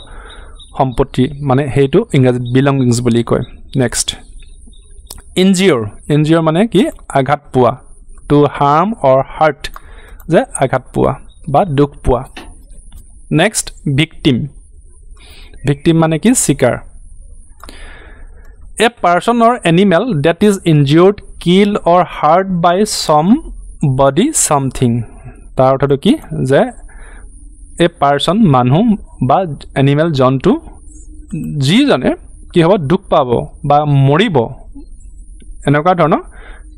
সম্পত্তি মানে হেইটো ইংৰাজীত belongings বুলি কয় নেক্সট injure মানে কি আঘাত পোৱা to harm or hurt যে আঘাত পোৱা বা দুখ পোৱা next victim মানে কি শিকাৰ a person or animal that is injured killed or hurt by somebody something তাৰ অৰ্থটো কি যে a person মানুহ বা animal জন্তু যিজনে কি হ'ব দুখ পাব বা মৰিব এনেকুৱা ধৰণৰ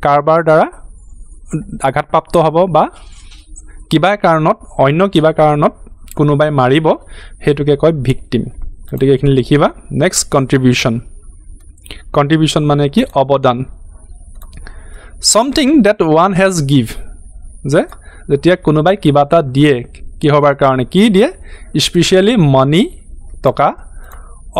কাৰবাৰ দ্বাৰা আঘাতপ্ৰাপ্ত হ'ব বা কিবা কাৰণত অন্য কিবা কাৰণত কোনোবাই মাৰিব হেতুকে কয় ভিকটিম গতিকে এখিনি লিখিবা নেক্সট কন্ট্ৰিবিউশন মানে কি অবদান something that one has give যে যেতিয়া কোনোবাই কিবা এটা দিয়ে কি হবার কাৰণে কি দিয়ে স্পেশালি মানি টকা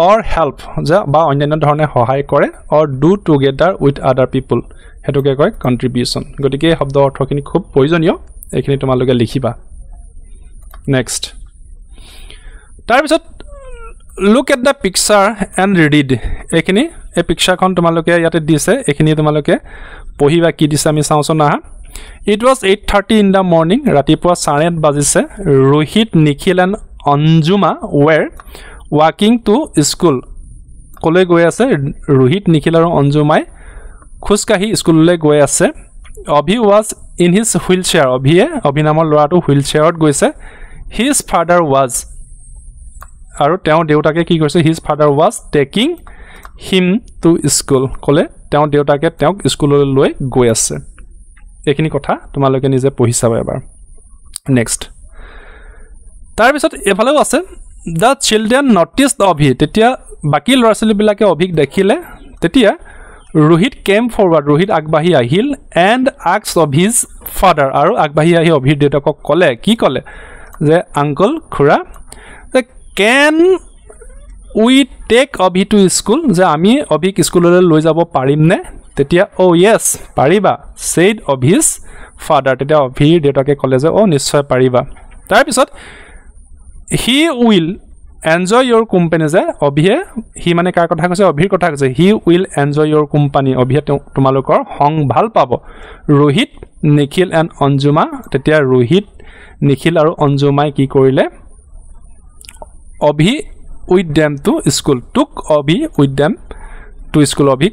or help যে বা অন্যান্য ধৰণে সহায় কৰে or do together with other people হেতুকে কয় কন্ট্ৰিবিউশন গতিকে এই শব্দ অৰ্থখিনি খুব প্ৰয়োজনীয় এখিনি তোমালোকে লিখিবা নেক্সট তাৰ পিছত look at the picture and read এখিনি এই পিকচাৰখন তোমালোকে ইয়াতে দিছে এখিনি তোমালোকে পঢ়িবা কি দিছে আমি চাওঁছ না It was 8:30 in the morning ৰাতিপুৱা 8:30 বাজিছে Rohit Nikhil and Anjuma were walking to school কলৈ গৈ আছে Rohit Nikhil আৰু Anjumai খুজকাহি স্কুললৈ গৈ আছে Abhi was in his wheelchair Abhi নামৰ ল'ৰাটো wheelchairত গৈছে His father was আৰু তেওঁ দেউতাকে কি কৰিছে His father was taking him to school কলে তেওঁ দেউতাকে তেওঁক স্কুললৈ লৈ গৈ আছে এখিনি কথা তোমালোকে নিজে পঢ়ি চাবা এবাৰ নেক্সট তাৰ পিছত এফালেও আছে the children noticed Abhi তেতিয়া বাকি ল'ৰাছলি বিলাকে অভিক দেখিলে তেতিয়া Rohit came forward Rohit আগবাঢ়ি আহিল and asked of his father আৰু আগবাঢ়ি আহি অভিৰ দেউতাকক কলে কি কলে যে আঙ্কল খুৰা can we take Abhi to school যে আমি অভিক স্কুললৈ লৈ যাব পাৰিম নে তেতিয়া oh yes পাৰিবা said of his father তেতিয়া অভিৰ দেউতাকে কলে যে oh নিশ্চয় পাৰিবা তাৰ পিছত he will enjoy your company যে অভিয়ে হি মানে কাৰ কথা কৈছে অভিৰ কথা কৈছে he will enjoy your company অভিয়ে তোমালোকৰ হং ভাল পাব Rohit Nikhil and Anjuma তেতিয়া Rohit Nikhil আৰু Anjumai কি কৰিলে Abhi with them to school took Abhi with them to school Abhi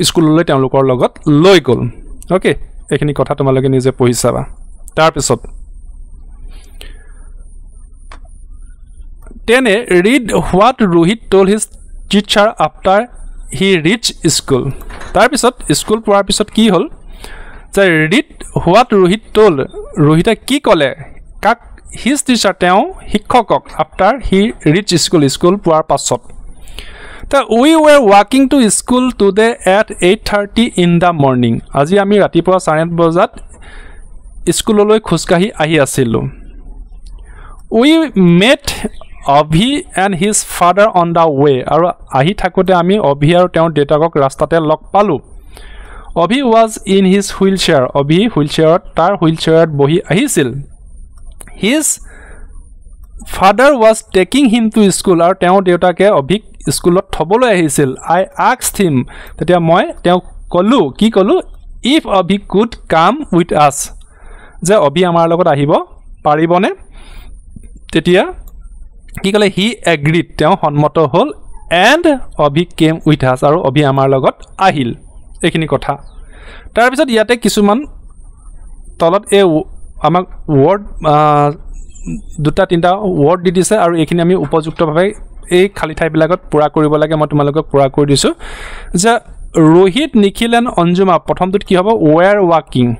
স্কুললৈ তেওঁলোকৰ লগত লৈ গল ওকে এখিনি কথা তোমালোকে নিজে পঢ়ি চাবা তাৰ পিছত তেনে read what Rohit told his teacher after he reached school তাৰ পিছত স্কুল পোৱাৰ পিছত কি হল যে read what Rohit told Rohit কি কলে কাক his teacher তেওঁ শিক্ষকক after he reached school পোৱাৰ পাছত we were walking to school today at 8:30 in the morning আজি আমি ৰাতিপুৱা 8:30 বজাত স্কুললৈ খুজকাহি আহি আছিলো we met Abhi and his father on the way আৰু আহি থাকোতে আমি অভি আৰু তেওঁৰ দেউতাকক ৰাস্তাতে লগ পালো Abhi was in his wheelchair Abhi wheelchairত তাৰ wheelchairত বহি আহিছিল his father was taking him to school আৰু তেওঁৰ দেউতাকে অভিক স্কুলত থবলৈ আহিছিল I asked him তেতিয়া মই তেওঁ কলো কি কলো if Abhi could come with us যে অভি আমাৰ লগত আহিব পাৰিবনে তেতিয়া কি কলে he agreed তেওঁ সন্মত হল and Abhi came with us আৰু অভি আমাৰ লগত আহিল এখিনি কথা তাৰ পিছত ইয়াতে কিছুমান তলত এ আমাক ওয়াৰ্ড দুটা তিনটা ওয়াৰ্ড দি দিছে আৰু এখিনি আমি উপযুক্তভাৱে এই খালি ঠাই বিলাকত পুৰা কৰিব লাগে মই তোমালোকক পুৰা কৰি দিছো যে Rohit Nikhil and Anjuma প্ৰথমটোত কি হ'ব were walking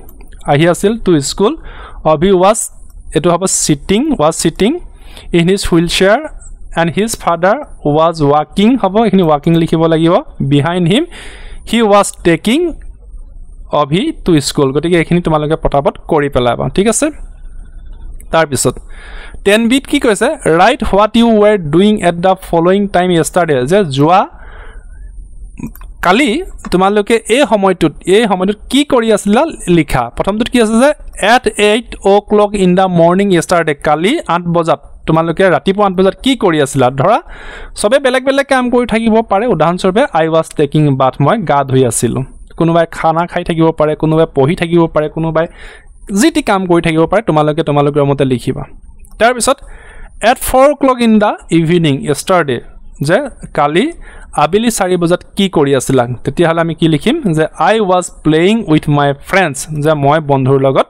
আহি আছিল to school Abhi was এটো হ'ব sitting in his wheelchair and his father was walking হ'ব এখিনি walking লিখিব লাগিব behind him he was taking Abhi to school গতিকে এখিনি তোমালোকে পটাপট কৰি পেলাবা ঠিক আছে তাৰ পিছত 10 bit কি কৈছে write what you were doing at the following time yesterday যে যোৱা কালি তোমালোকে এই সময়টোত কি কৰি আছিলা লিখা প্ৰথমটোত কি আছে যে at 8 o'clock in the morning yesterday কালি 8 বজাত তোমালোকে ৰাতিপুৱা 8 বজাত কি কৰি আছিলা ধৰা সবে বেলেগ বেলেগ কাম কৰি থাকিব পাৰে উদাহৰণস্বৰূপে আই ওয়াজ টেকিং বাথ মই গা ধুই আছিলো কোনোবাই খানা খাই থাকিব পাৰে কোনোবাই পঢ়ি থাকিব পাৰে কোনোবাই জিটি কাম কৰি থাকিব পাৰে তোমালোকৰ মতে লিখিবা তাৰ পিছত at 4 o'clock in the evening yesterday যে কালি আবেলি 4 বজাত কি কৰি আছিলা তেতিয়া হলে আমি কি লিখিম যে I was playing with my friends যে মই বন্ধুৰ লগত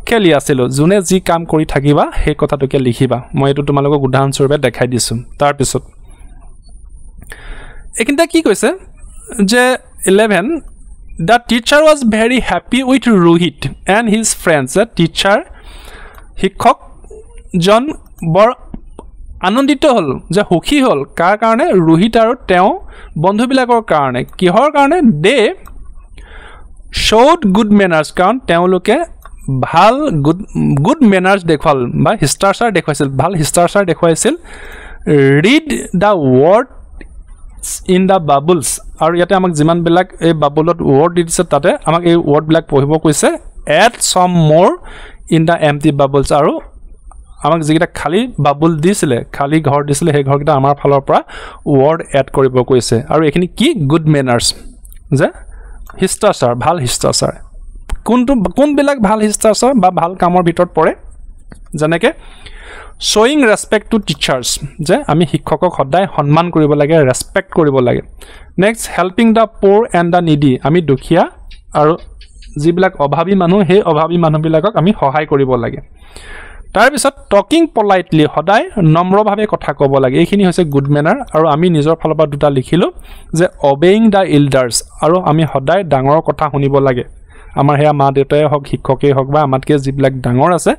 খেলি আছিলো জুনে যি কাম কৰি থাকিবা সেই কথাটোকে লিখিবা মই এটো তোমালোকক উদাহৰণস্বৰূপে দেখাই দিছো তাৰ পিছত একিনটা কি কৈছে যে 11 the teacher was very happy with Rohit and his friends the teacher শিক্ষক জন বৰ আনন্দিত হল যে সুখী হল কাৰ কাৰণে ৰোহিত আৰু তেওঁ বন্ধুবিলাকৰ কাৰণে কিহৰ কাৰণে দে showed good manners কাৰণ তেওঁলোকে ভাল good manners দেখুৱাল বা শিষ্টাচাৰ দেখুৱাইছিল ভাল শিষ্টাচাৰ দেখুৱাইছিল read the words in the bubbles আৰু ইয়াতে আমাক যিমান বিলাক এই বাবুলত word দিছে তাতে আমাক এই word বিলাক পঢ়িব কৈছে add some more in the empty bubbles আৰু আমাক যিটা খালি বাবুল দিছিলে খালি ঘৰ দিছিলে সেই ঘৰকিটা আমাৰ ফালৰ পৰা word add কৰিব কৈছে আৰু এখিনি কি good manners যে শিষ্টাচাৰ ভাল শিষ্টাচাৰ কোন বিলাক ভাল শিষ্টাচাৰ বা ভাল কামৰ ভিতৰত পৰে যেনেকে showing respect to teachers যে আমি শিক্ষকক সদায় সন্মান কৰিব লাগে ৰেসপেক্ট কৰিব লাগে next helping the poor and the needy আমি দুখীয়া আৰু যিবিলাক অভাৱী মানুহ সেই অভাৱী মানুহবিলাকক আমি সহায় কৰিব লাগে তাৰ পিছত টকিং পলাইটলি সদায় নম্ৰভাৱে কথা ক'ব লাগে এইখিনি হৈছে গুড মেনাৰ আৰু আমি নিজৰ ফালৰ পৰা দুটা লিখিলো যে obeying the elders আৰু আমি সদায় ডাঙৰৰ কথা শুনিব লাগে আমাৰ হেয়া মা দেউতাই হক শিক্ষকেই হক বা আমাতকে যিবিলাক ডাঙৰ আছে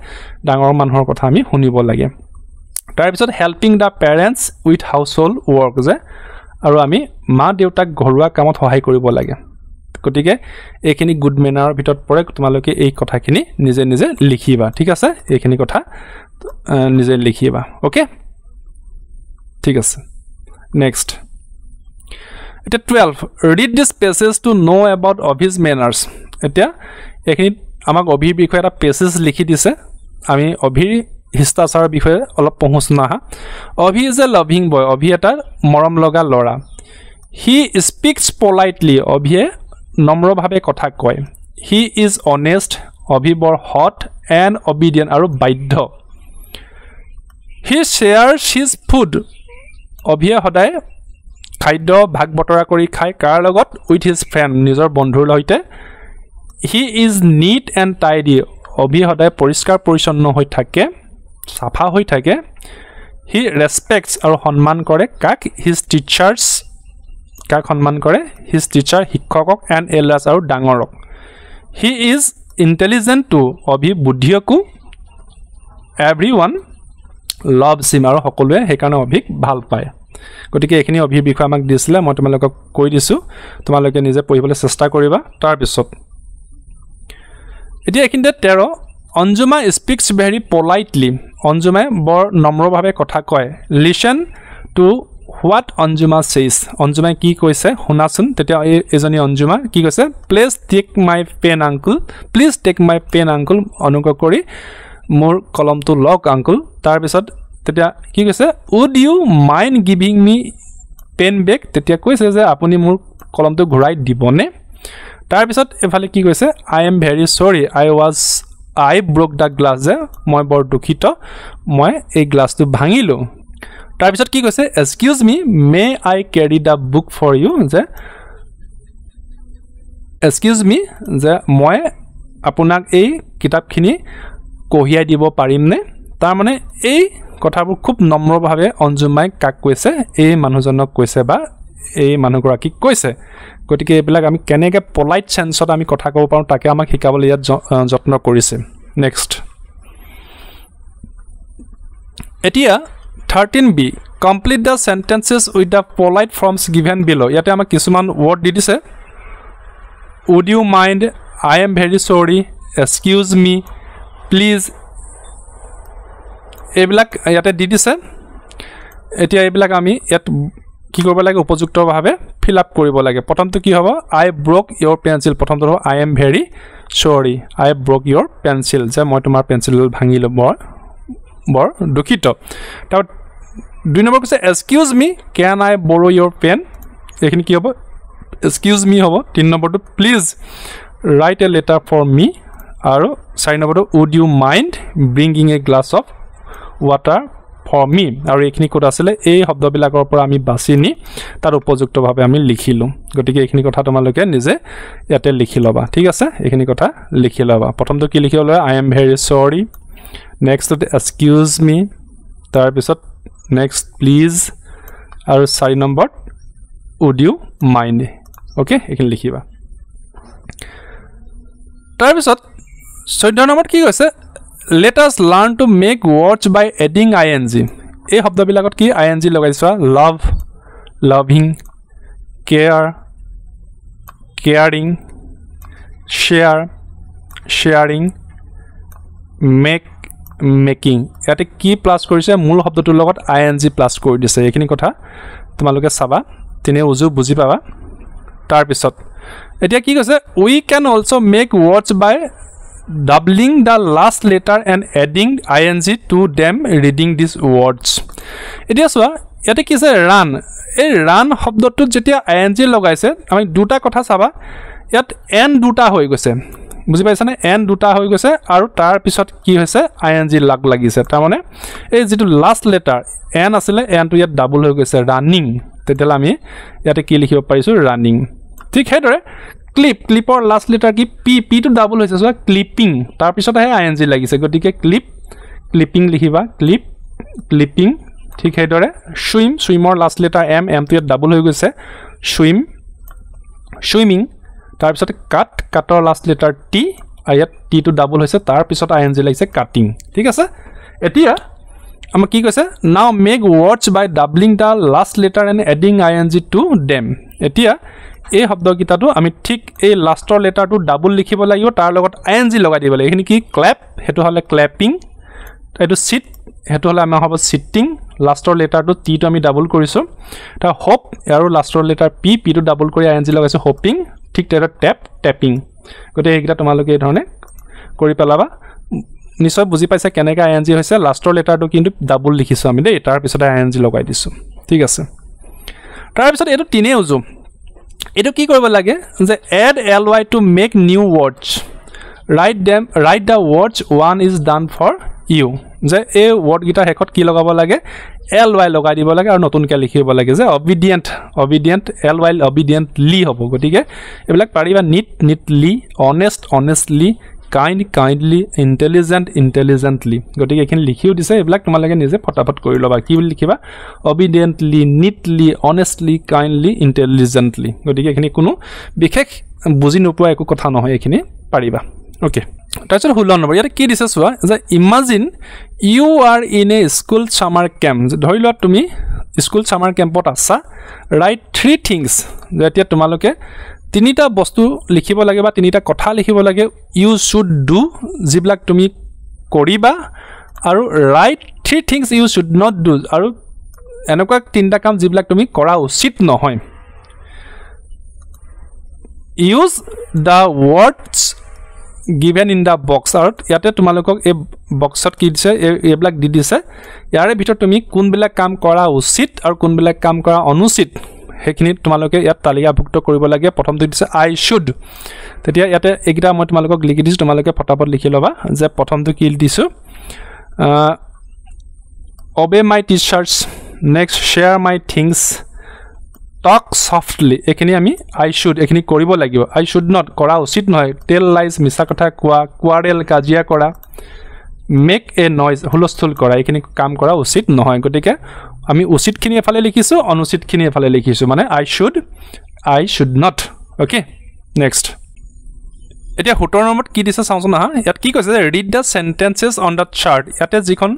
ডাঙৰ মানুহৰ কথা আমি শুনিব লাগে তাৰ পিছত helping the parents with household work যে আৰু আমি মা দেউতাক ঘৰুৱা কামত সহায় কৰিব লাগে গতিকে এইখিনি গুড মেনাৰৰ ভিতৰত পৰে তোমালোকে এই কথাখিনি নিজে নিজে লিখিবা ঠিক আছে এইখিনি কথা নিজে লিখিবা ওকে ঠিক আছে নেক্সট এটা 12 read this passage to know about of his manners এতিয়া এইখিনি আমাক অভিৰ বিষয়ে এটা পেছেজ লিখি দিছে আমি অভিৰ হিষ্টাচাৰৰ বিষয়ে অলপ পঢ়োছ না অভি ইজ এ লাভিং বয় অভি এটা মৰম লগা লৰা হি স্পিক্স পলাইটলি অভিয়ে নম্ৰভাৱে কথা কয় হি ইজ অনেষ্ট অভি বৰ হট এণ্ড অবিডিয়েণ্ট আৰু বাধ্য হি শ্বেয়াৰ্ছ হিজ ফুড অভিয়ে সদায় খাদ্য ভাগ বতৰা কৰি খায় কাৰ লগত উইথ হিজ ফ্ৰেণ্ড নিজৰ বন্ধুৰ সৈতে he is neat and tidy Abhi সদায় পৰিষ্কাৰ পৰিচ্ছন্ন হৈ থাকে সাফা হৈ থাকে হি ৰেসপেক্টছ আৰু সন্মান কৰে কাক হিজ টিচাৰ্ছ কাক সন্মান কৰে হিজ টিচাৰ শিক্ষকক এণ্ড এল্ডাৰ্ছ আৰু ডাঙৰক he is intelligent too Abhi বুদ্ধিয়কো এভৰিৱান লভছ হিম আৰু সকলোৱে সেইকাৰণে অভিক ভাল পায় গতিকে এইখিনি অভিৰ বিষয়ে আমাক দিছিলে মই তোমালোকক কৈ দিছোঁ তোমালোকে নিজে পঢ়িবলৈ চেষ্টা কৰিবা তাৰপিছত এতিয়া এইখিনিতে 13 অঞ্জুমা স্পিক্স ভেৰি পলাইটলি অঞ্জুমাই বৰ নম্ৰভাৱে কথা কয় লিসন টু হোৱাট অঞ্জুমা চেইজ অঞ্জুমাই কি কৈছে শুনাচোন তেতিয়া এজনী অঞ্জুমা কি কৈছে please take my pen uncle অনুগ্ৰহ কৰি মোৰ কলমটো লওক আংকুল তাৰপিছত তেতিয়া কি কৈছে would you mind giving me pen back তেতিয়া কৈছে যে আপুনি মোৰ কলমটো ঘূৰাই দিবনে তাৰপিছত এফালে কি কৈছে আই এম ভেৰি সৰি আই ব্ৰোক দ্য গ্লাছ যে মই বৰ দুখিত মই এই গ্লাছটো ভাঙিলোঁ তাৰপিছত কি কৈছে excuse me may I carry the book for you যে এক্সকিউজ মি যে মই আপোনাক এই কিতাপখিনি কঢ়িয়াই দিব পাৰিমনে তাৰমানে এই কথাবোৰ খুব নম্ৰভাৱে অঞ্জুমাই কাক কৈছে এই মানুহজনক কৈছে বা এই মানুহগৰাকীক কৈছে গতিকে এইবিলাক আমি কেনেকৈ পলাইট চেন্সত আমি কথা ক'ব পাৰোঁ তাকে আমাক শিকাবলৈ ইয়াত যত্ন কৰিছে নেক্সট এতিয়া 13b complete the sentences with the polite forms given below ইয়াতে আমাক কিছুমান ৱৰ্ড দি দিছে would you mind I am very sorry excuse me please এইবিলাক ইয়াতে দি দিছে এতিয়া এইবিলাক আমি ইয়াত কি কৰিব লাগে উপযুক্তভাৱে ফিল আপ কৰিব লাগে প্ৰথমটো কি হ'ব আই ব্ৰোক ইয়োৰ পেন্সিল প্ৰথমটো হ'ব আই এম ভেৰি সৰি আই ব্ৰোক ইয়োৰ পেন্সিল যে মই তোমাৰ পেন্সিলডাল ভাঙিলোঁ বৰ বৰ দুখিত তাৰ 2 নম্বৰ কৈছে এক্সকিউজ মি ক্যান আই বৰো ইয়োৰ পেন এখিনি কি হ'ব এক্সকিউজ মি হ'ব 3 নম্বৰটো please write a letter for me আৰু 4 নম্বৰটো would you mind bringing a glass of water for me আৰু এইখিনি কোড আছিলে এই শব্দবিলাকৰ পৰা আমি বাছি নি তাৰ উপযুক্তভাৱে আমি লিখিলো গতিকে এইখিনি কথা তোমালোকে নিজে ইয়াতে লিখি লবা ঠিক আছে এইখিনি কথা লিখি লবা প্ৰথমটো কি লিখিব লাগে I am very sorry next excuse me তাৰ পিছত নেক্সট প্লিজ আৰু 4 number would you mind okay এইখিনি লিখিবা তাৰ পিছত 14 নম্বৰত কি কৈছে let us learn to make words by adding ing এই শব্দবিলাকত কি ing লগাইছা love loving care caring share sharing make making ইয়াতে কি প্লাস কৰিছে মূল শব্দটোৰ লগত ing প্লাস কৰি দিছে এইখিনি কথা তোমালোকে চাবা তিনে উজু বুজি পাবা তাৰ পিছত এতিয়া কি কৈছে we can also make words by doubling the last letter and adding ing to them reading these words এতিয়া সোয়া ইয়াতে কি আছে run এই run শব্দটো যেতিয়া ing লগাইছে আমি দুটা কথা চাবা ইয়াত n দুটা হৈ গৈছে বুজি পাইছানে n দুটা হৈ গৈছে আৰু তাৰ পিছত কি হৈছে ing লাগ লাগিছে তাৰ মানে এই যেটো লাষ্ট লেটাৰ n আছিল n টো ইয়াত ডাবল হৈ গৈছে running তেতিয়ালে আমি ইয়াতে কি লিখিব পাৰিছো running ঠিক হেদৰে ক্লিপ ক্লিপৰ লাষ্ট লেটাৰ কি পি পি টু ডাবল হৈছে সো ক্লিপিং তাৰ পিছত আহে ing লাগিছে গটিকে ক্লিপ ক্লিপিং লিখিবা ক্লিপ ক্লিপিং ঠিক হেদৰে সুইম সুইমৰ last letter M M two double হৈ গৈছে সুইম সুইমিং তাৰ পিছত কাট কাটৰ লাষ্ট লেটাৰ টি আয়াত টি টু ডাবল হৈছে তাৰ পিছত ing লাগিছে কাটিং ঠিক আছে এতিয়া আমাৰ কি কৈছে now make words by doubling the last letter and adding ing to them এতিয়া এই শব্দ কিটাটো আমি ঠিক এই লাষ্টৰ লেটাৰটো ডাবল লিখিব লাগিব তাৰ লগত ing লগাই দিব লাগিব এখিনি কি ক্ল্যাপ হেতু হলে ক্ল্যাপিং এটো সিট হেতু হলে আমাৰ হ'ব সিটিং লাষ্টৰ লেটাৰটো টি টো আমি ডাবল কৰিছো তা হোপ আৰু লাষ্টৰ লেটাৰ পি পি টো ডাবল কৰি ing লগাইছো হোপিং ঠিক তেৰা ট্যাপ ট্যাপিং গতে এইকিটা তোমালোকে এই ধৰণে কৰি পেলাবা নিশ্চয় বুজি পাইছা কেনেকা ing হৈছে লাষ্টৰ লেটাৰটো কিন্তু ডাবল লিখিছো আমি দেই তাৰ পিছত ing লগাই দিছো ঠিক আছে তাৰ পিছত এটো তিনে উজু এটো কি কৰিব লাগে যে add ly to make new words write the words one is done for you যে এই ওয়ার্ড গিটা হেকত কি লগাব লাগে ly লগাই দিব লাগে আৰু নতুনকে লিখিব লাগে যে obedient ly obediently হ'ব গটিকে এবিলাক পাৰিবা neatly honestly kindly intelligently গটিকে এখিনি লিখিও দিছে এবিলাক তোমালোকে নিজে ফটাফট কৰি লবা কি লিখিবা obediently neatly honestly kindly intelligently গটিকে এখিনি কোনো বিশেষ বুজি নোপোৱা একো কথা নহয় এখিনি পাৰিবা ওকে তাৰপিছত 16 নম্বৰ ইয়াতে কি দিছে চোৱা যে imagine you are in a school summer camp ধৰি লোৱা তুমি স্কুল সামাৰ ক্যাম্পত আছা ৰাইট 3 থিংস যেতিয়া তোমালোকে তিনিটা বস্তু লিখিব লাগে বা তিনিটা কথা লিখিব লাগে ইউ শুড ডু জিবিলাক তুমি কৰিবা আৰু write 3 things you should not do আৰু এনেকুৱা তিনিটা কাম জিবিলাক তুমি কৰা উচিত নহয় use the words given in the box আৰু ইয়াতে তোমালোকক এই বক্সত কি দিছে এইবিলাক দি দিছে ইয়াৰে ভিতৰত তুমি কোনবিলাক কাম কৰা উচিত আৰু কোনবিলাক কাম কৰা অনুচিত হেখিনি তোমালোকে ইয়াত তালিকাভুক্ত কৰিব লাগে প্ৰথমটো দিছে আই শুড তেতিয়া ইয়াতে এইকিটা মই তোমালোকক লিখি দিছো তোমালোকে ফটাফট লিখি লবা যে প্ৰথমটো কি দিছো obey my teachers next share my things talk softly এখিনি আমি I should এখিনি কৰিব লাগিব I should not কৰা উচিত নহয় tell lies মিছা কথা কোৱা quarrel কাজিয়া কৰা make a noise হুলস্থুল কৰা এখিনি কাম কৰা উচিত নহয় গটিকে আমি উচিতখিনি এফালে লিখিছো অনুচিতখিনি এফালে লিখিছো মানে I should not okay next এতিয়া 17 নম্বৰত কি দিছে চাওঁছ না ইয়াত কি কৈছে read the sentences on the chart ইয়াতে যিখন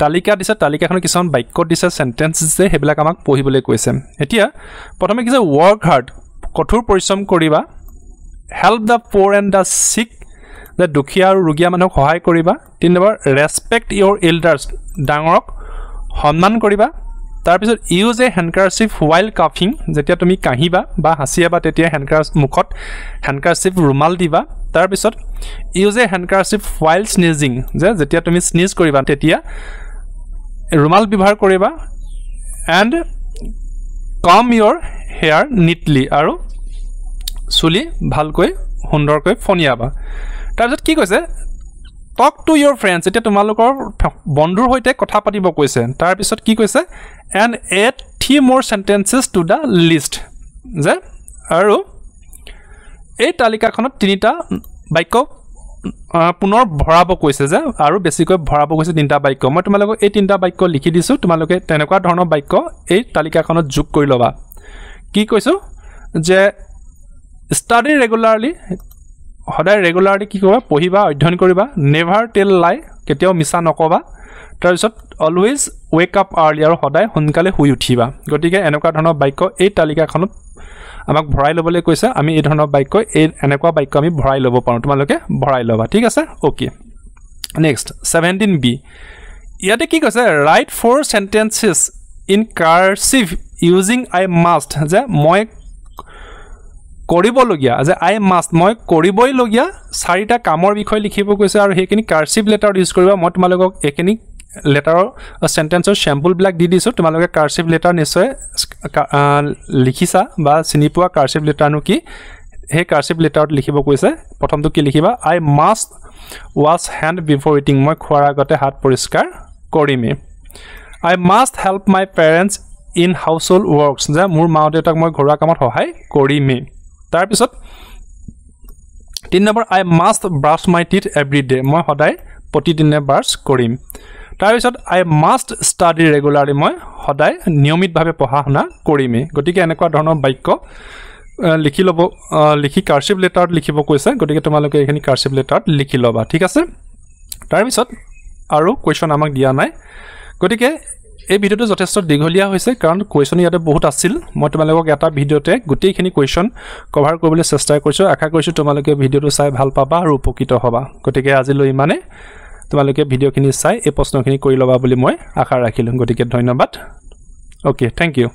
তালিকা দিছে তালিকাখন কিছুমান বাক্য দিছে সেন্টেন্সেস যে হেবিলাক আমাক পঢ়িবলৈ কৈছে এতিয়া প্ৰথমে কিছে work hard কঠোৰ পৰিশ্ৰম কৰিবা help the poor and the sick যে দুখীয়া আৰু ৰোগীয়া মানুহক সহায় কৰিবা 3 নম্বৰ respect your elders ডাঙৰক সন্মান কৰিবা তাৰ পিছত use a handkerchief while coughing যেতিয়া তুমি কাহিবা বা হাসিয়াবা তেতিয়া handkerchief মুখত handkerchief ৰুমাল দিবা তাৰ পিছত use a handkerchief while sneezing যেতিয়া তুমি sneeze কৰিবা তেতিয়া ৰুমাল ব্যৱহাৰ কৰিবা and comb your hair neatly আৰু চুলি ভালকৈ সুন্দৰকৈ ফনিয়াবা তাৰপিছত কি কৈছে টক টু ইয়ৰ ফ্ৰেণ্ডছ এতিয়া তোমালোকৰ বন্ধুৰ সৈতে কথা পাতিব কৈছে তাৰপিছত কি কৈছে and add 3 more sentences to the list যে আৰু এই তালিকাখনত 3টা বাক্য পুনৰ ভৰাব কৈছে যে আৰু বেছিকৈ ভৰাব কৈছে 3টা বাক্য মই তোমালোকক এই 3টা বাক্য লিখি দিছোঁ তোমালোকে তেনেকুৱা ধৰণৰ বাক্য এই তালিকাখনত যোগ কৰি ল'বা কি কৈছোঁ যে ষ্টাডি ৰেগুলাৰলি সদায় ৰেগুলাৰলি কি কৰিবা পঢ়িবা অধ্যয়ন কৰিবা নেভাৰ টেল লাই কেতিয়াও মিছা নকবা তাৰপিছত অলৱেজ ৱেক আপ আৰ্লি আৰু সদায় সোনকালে শুই উঠিবা গতিকে এনেকুৱা ধৰণৰ বাক্য এই তালিকাখনত আমাক ভৰাই ল'বলৈ কৈছে আমি এই ধৰণৰ বাক্য এনেকুৱা বাক্য আমি ভৰাই ল'ব পাৰোঁ তোমালোকে ভৰাই ল'বা ঠিক আছে অ'কে নেক্সট 17B ইয়াতে কি কৈছে right 4 sentences in cursive using I must যে মই কৰিবলগীয়া যে আই মাষ্ট মই কৰিবইলগীয়া 4টা কামৰ বিষয়ে লিখিব কৈছে আৰু সেইখিনি কাৰ্চিভ লেটাৰ ইউজ কৰিবা মই তোমালোকক এইখিনি লেটাৰৰ সেন্টেন্সৰ স্যাম্পলবিলাক দি দিছোঁ তোমালোকে কাৰ্চিভ লেটাৰ নিশ্চয় লিখিছা বা চিনি পোৱা কাৰ্চিভ লেটাৰনো কি সেই কাৰ্চিভ লেটাৰত লিখিব কৈছে প্ৰথমটো কি লিখিবা I must wash hand before eating মই খোৱাৰ আগতে হাত পৰিষ্কাৰ কৰিমেই I must help my parents in household works যে মোৰ মা দেউতাক মই ঘৰুৱা কামত সহায় কৰিমেই তাৰপিছত 3 number I must brush my teeth every day মই সদায় প্ৰতিদিনে ব্ৰাছ কৰিম তাৰপিছত আই মাষ্ট ষ্টাডি ৰেগুলাৰলি মই সদায় নিয়মিতভাৱে পঢ়া শুনা কৰিমেই গতিকে এনেকুৱা ধৰণৰ বাক্য লিখি ল'ব লিখি কাৰ্চিভ লেটাৰত লিখিব কৈছে গতিকে তোমালোকে এইখিনি কাৰ্চিভ লেটাৰত লিখি ল'বা ঠিক আছে তাৰপিছত আৰু কুৱেশ্যন আমাক দিয়া নাই গতিকে এই ভিডিওটো যথেষ্ট দীঘলীয়া হৈছে কাৰণ কুৱেশ্যন ইয়াতে বহুত আছিল মই তোমালোকক এটা ভিডিওতে গোটেইখিনি কুৱেশ্যন কভাৰ কৰিবলৈ চেষ্টা কৰিছোঁ আশা কৰিছোঁ তোমালোকে ভিডিওটো চাই ভাল পাবা আৰু উপকৃত হ'বা গতিকে আজিলৈ ইমানে তোমালোকে ভিডিওখিনি চাই এই প্ৰশ্নখিনি কৰি ল'বা বুলি মই আশা ৰাখিলোঁ গতিকে ধন্যবাদ অ'কে থেংক ইউ